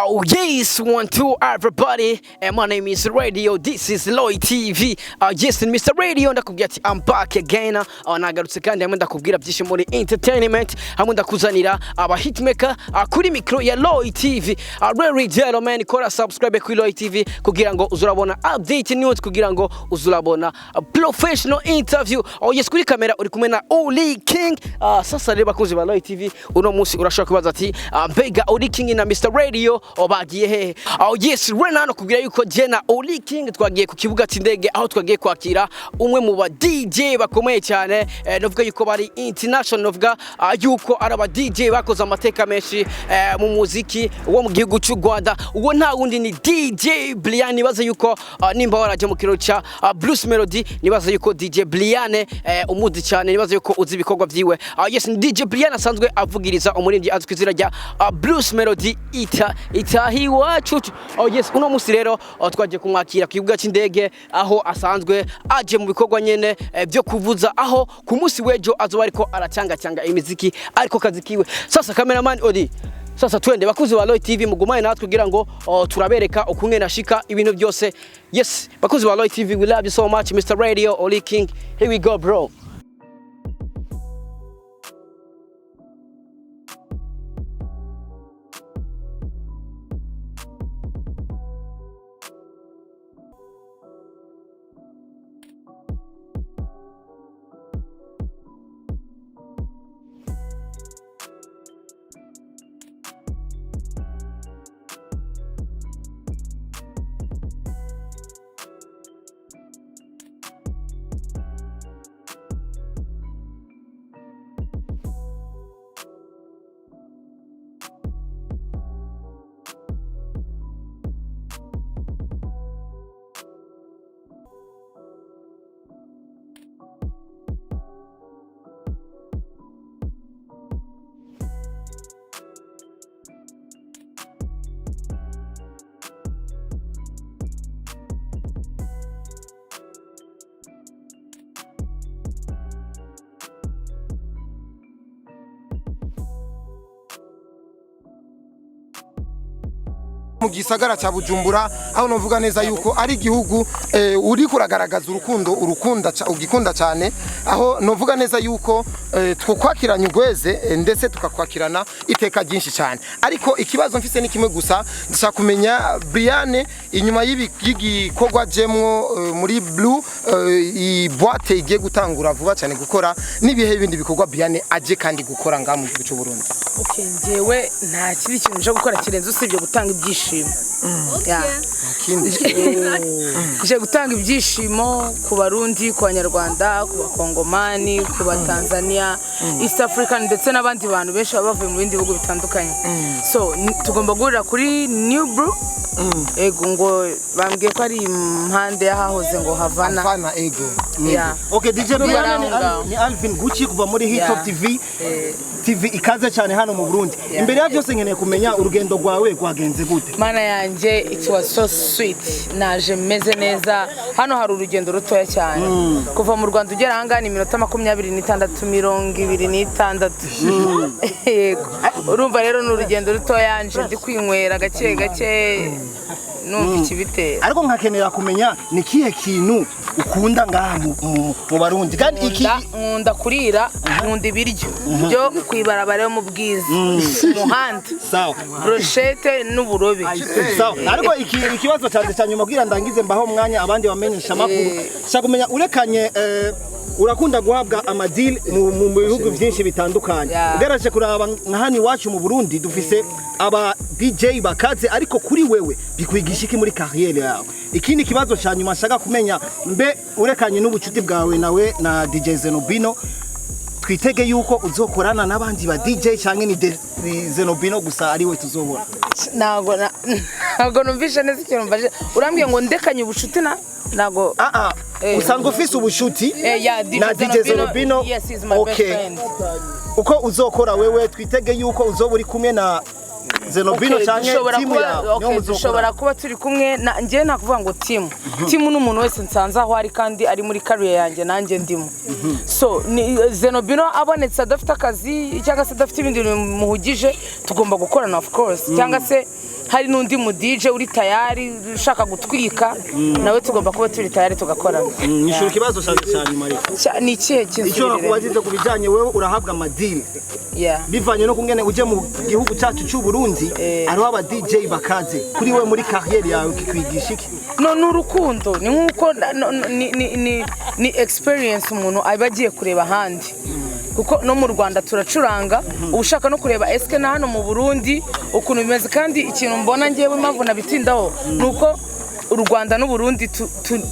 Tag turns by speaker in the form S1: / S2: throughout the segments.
S1: Oh yes, 1, 2 everybody, and my name is Radio, this is Ivyo TV. Yes, Mr. Radio, ndakubwira ati I'm back again. Nagarutse kandi hamwe ndakubwira byinshi muri entertainment, hamwe ndakuzanira aba hitmaker kuri micro ya Ivyo TV. Really gentlemen, kora subscribe kuri Ivyo TV kugira ngo uzurabona update news, kugira ngo uzurabona professional interview. Oh yes, kuri kamera uri kumwe na Oli King. Sasa reba bakunzi ba Ivyo TV, uno munsi urashaka kubaza ati mbega Oli King na Mr. Radio obagiye hehe? Oh yes, Renano kubwira yuko Jena Oli King twagiye ku kibuga cindege, aho twagiye kwakira umwe mu ba DJ bakomeye cyane, novuga yuko bari international, novuga yuko ari aba DJ bakoze amateka menshi mu muziki wo mu gihugu cy'u Rwanda. Uwo nta wundi ni DJ Briane. Nibaza yuko nimba waraje mu kiro cha Blues Melody, nibaza yuko DJ Briane umuzi cyane, nibaza yuko uzi ibikorwa byiwe. Yes, DJ Briane asanzwe avugiriza umuririmbyi azwi kwizira rya Blues Melody itahi wacu. Oh yes, uno musi rero twaje kumwakira ku kibuga cy'indege, aho asanzwe aje mu bikorwa nyene byo kuvuza, aho ku musi wejo azoba ariko aracanga imiziki ariko kazi kiwe. Sasa cameraman Odi, sasa twende bakuzi wa Ivyo TV, mugumane natwe kugira ngo turabereka ukunge nashika ibintu byose. Yes, bakuzi wa Ivyo TV, we love you so much. Mr. Radio, Oli King, here we go bro.
S2: Mu gisagara cya Bujumbura, aho novuga neza yuko ari igihugu uri kuragaragaza ugikunda cyane, aho novuga neza yuko twokwakiranye ugweze ndetse tukakwakirana iteka ryinshi cyane. Ariko ikibazo mfise ni kimwe gusa, ndashaka kumenya Briane, inyuma y'igikorwa jemwo muri Blue i boîte igiye gutangura vuba cyane gukora, nibihe bindi bikorwa Briane aje kandi gukora nga mu gihugu cy'u Burundi?
S3: Okay, njewe nta kiri kintu cyo gukora kirenze usibye gutanga ibyishimo. Kije gutanga ibyishimo ku Barundi, ku Banyarwanda, ku Bakongomani, ku Batanzania, East African ndetse n'abandi bantu benshi bavuye mu bindi bihugu bitandukanye. So tugomba guhurira kuri New Brew. Ego ngo bambwiye ko ari impande yahahoze ngo Havana.
S2: Ego.
S4: Okay, DJ Briane ni Alvin Gucci kuva muri Hit Top TV ikaze cyane hano mu Burundi. Imbere ya byose nkeneye kumenya urugendo rwawe rwagenze gute?
S3: Mana yanje, it was so sweet. Naje meze neza. Hano hari urugendo rutoya cyane. Kuva mu Rwanda ugera hanga ni minota 26 26 yego urumva rero n'urugendo rutoya nje ndi kwinywera gake gake numva ikibitera
S4: ariko nkakenera kumenya ni kihe kintu ukunda ngaha mu Barundi kandi iki
S3: nkunda kurira nkunda ibiryo byo kwibarabara mu bwiza muhanda
S4: sawa
S3: brochette n'uburobe
S4: sawa ariko ikibazo cyane cyanyuma bwira ndangize mbaho mwanya abandi bamenyesha makuru shakumenya urekanye urakunda guhabwa amadil mu bihugu byinshi bitandukanye ugeraje kuraba nka hani wacu mu Burundi dufise aba DJ bakaze ariko kuri wewe bikwigisha iki muri carrière yawe ikindi kibazo cyanyuma nshaka kumenya mbe urekanye n'ubucuti bwawe nawe na DJ Zenobino twitege yuko uzokorana n'abandi ba DJ cyangwa ni Zenobino gusa ari we tuzobona
S3: ntago numvishe neza ikintu mbaje urambwiye ngo ndekanye ubucuti nago
S4: usanzwe ufise ubushuti na DJ Zenobino okay uko uzokora wewe twitege yuko uzoba uri kumwe na Zenobino cyane timu yawe
S3: dushobora kuba turi kumwe ngiye nakuvuga ngo timu n'umuntu wese nsanze aho ari kandi ari muri career yanjye nanjye ndimo so Zenobino abonetse adafite akazi cyangwa se adafite ibindi muhugije tugomba gukorana of course cyangwa se hari n'undi mu DJ uri tayari ushaka gutwika nawe tugomba kuba turi tayari tugakorana
S4: nishura kibazo cyane Marie
S3: ni ikihe kintu
S4: icyo nakubazize kubijanye wewe urahabwa amadili bivanye no kungene uje mu gihugu cyacu cy'u Burundi ariho aba DJ bakaze kuri we muri carrière yawe kikwigisha iki
S3: n'urukundo ni nkuko ni experience umuntu abagiye kureba handi kuko no mu Rwanda turacuranga ubushaka no kureba eske na hano mu Burundi ukuntu bimeze kandi ikintu mbona ngiyewe impamvu nabitindaho nuko u Rwanda n'u Burundi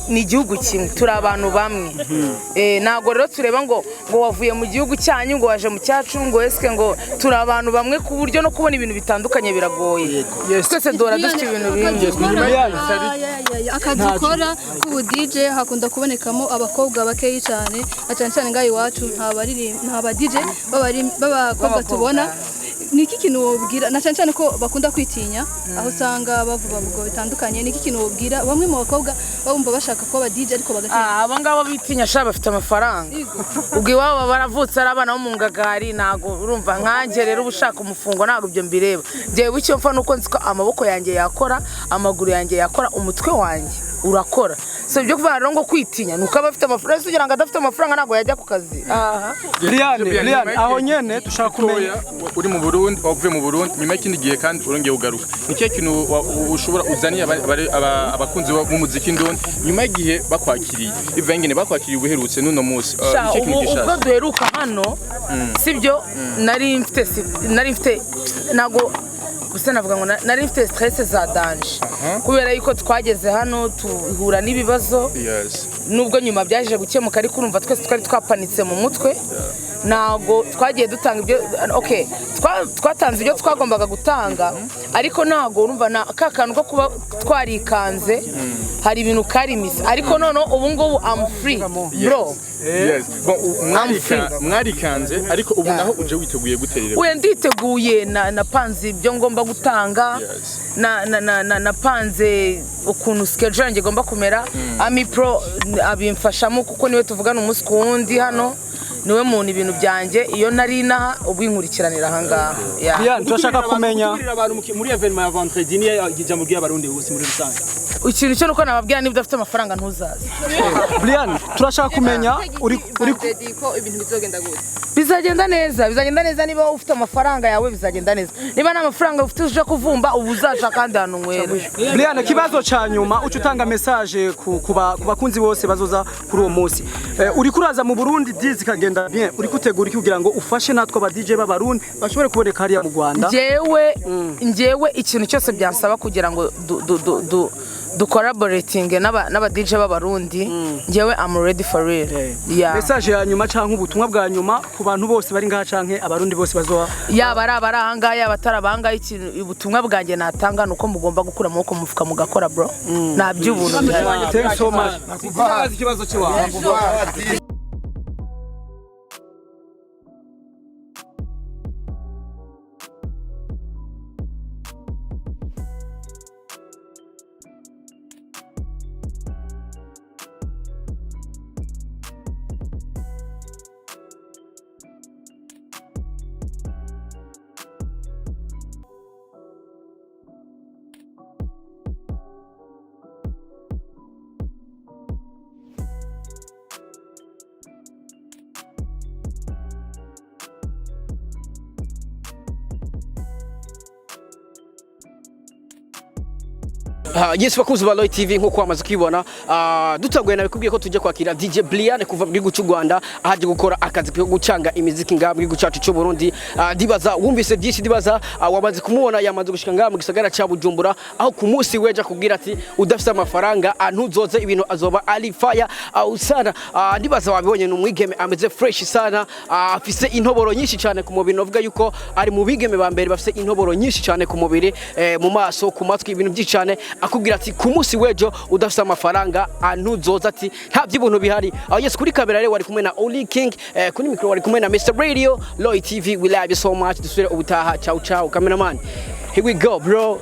S3: ni igihugu kimwe turi abantu bamwe nago rero tureba ngo wavuye mu gihugu cyanyu ngo waje mu cyacu ngo eske ngo turi abantu bamwe ku buryo no kubona ibintu bitandukanye biragoye twese dora dufite ibintu bimwe
S5: akazi ukora ku DJ hakunda kubonekamo abakobwa bakeyi cyane cyane ngaho iwacu nta DJ b'abakobwa tubona niki kintu wobwira na cyane ko bakunda kwitinya aho usanga bavuga bitandukanye niki kintu wobwira bamwe mu bakobwa babumva bashaka ko ba DJ ariko bagatinya
S3: aba ngabo bitinya sha bafite amafaranga ubwo iwabo baravutse ari abana bo mu ngagari nago urumva nkanjye rero ubushaka umufungo nago byo mbireba jewe icyo mfa nuko nziko amaboko yanjye yakora amaguru yanjye yakora umutwe wanjye urakora so byo kuva ngo kwitinya nuko abafite amafaranga kugira ngo adafite amafaranga nago yajya ku kazi
S6: Briane aho nyene dushaka kumenya uri mu Burundi wavuye mu Burundi nyuma y'ikindi gihe kandi urongeye ugaruka nikiye kintu ushobora uzaniye abakunzi b'umuziki ndoni nyuma y'igihe bakwakiriye ivengene bakwakiriye ubuherutse nuno munsi
S3: nikiye kintu gishaka ubwo duheruka hano sibyo nari mfite nago gusa navuga ngo nari mfite stress za danger kubera yuko twageze hano tuhura n'ibibazo nubwo nyuma byaje gukemuka ariko urumva twese twari twapanitse mu mutwe nago twagiye dutanga ibyo twatanze ibyo twagombaga gutanga ariko nago urumva na kakantu ko kuba twarikanze hari ibintu karimisa ariko none ubu ngubu I'm free bro
S6: mwarikanze ariko ubu naho uje witeguye guterera
S3: we nditeguye na panze ibyo ngomba gutanga na panze ukuntu schedule yanjye igomba kumera Ami Pro abimfashamo kuko niwe tuvugana umunsi ku wundi hano niwe muntu ibintu byanjye iyo nari naha ubwinkurikiranira hangaha
S1: turashaka kumenya
S7: muri evenement ya vendredi ni ijambo ry'abarundi bose muri rusange
S3: ikintu cyo nuko nababwira niba udafite amafaranga ntuzaze
S1: Briane turashaka kumenya uri
S5: ko ibintu bizogenda gute
S3: bizagenda neza niba ufite amafaranga yawe bizagenda neza niba nta mafaranga ufite uje kuvumba ubuzaca kandi hano nwera
S1: Briane kibazo ca nyuma uca utanga message ku bakunzi bose bazoza kuri uwo munsi uri kuraza mu Burundi dizi kagenda bien uri kutegura iki kugira ngo ufashe natwe aba DJ b'abarundi bashobore kuboneka hariya mu Rwanda
S3: njewe ikintu cyose byansaba kugira ngo collaborating n'aba DJ b'abarundi njewe I'm ready for real
S1: message ya nyuma canke ubutumwa bwa nyuma ku bantu bose bari ngaha canke abarundi bose bazoba
S3: yaba ari abahanga yaba atarabanga ikintu ubutumwa bwanjye natanga nuko mugomba gukura amaboko mufuka mugakora bro nabyubuntu
S1: thanks so much
S7: ikibazo cyawe
S1: Yes bakuzi ba Loy TV nko kwamaze kwibona dutaguye nawe kubwiye ko tujye kwakira DJ Briane kuva mu gihugu cy'u Rwanda ahaje gukora akazi ko gucanga imiziki ngaha mu gihugu cyacu cy'u Burundi. Dibaza wumvise byinshi, dibaza wamaze kumubona yamaze gushika ngaha mu gisagara cya Bujumbura aho ku munsi weje kubwira ati udafise amafaranga ntuzoze ibintu azoba ali fire usana. Dibaza wabibonye n'umwigeme ameze fresh sana, afise intoboro nyinshi cyane ku mubiri, novuga yuko ari mu bigeme ba mbere bafise intoboro nyinshi cyane ku mubiri, mu maso, ku matwi, ibintu byinshi cyane. Akubwira ati ku munsi wejo udafise amafaranga ntuzoza, ati nta by'ibintu bihari. Yes, kuri kamera rero wari kumwe na Only King, kuri micro wari kumwe na Mr Radio. Loy TV, we love you so much. Dusubire ubutaha. Ciao ciao cameraman, here we go bro.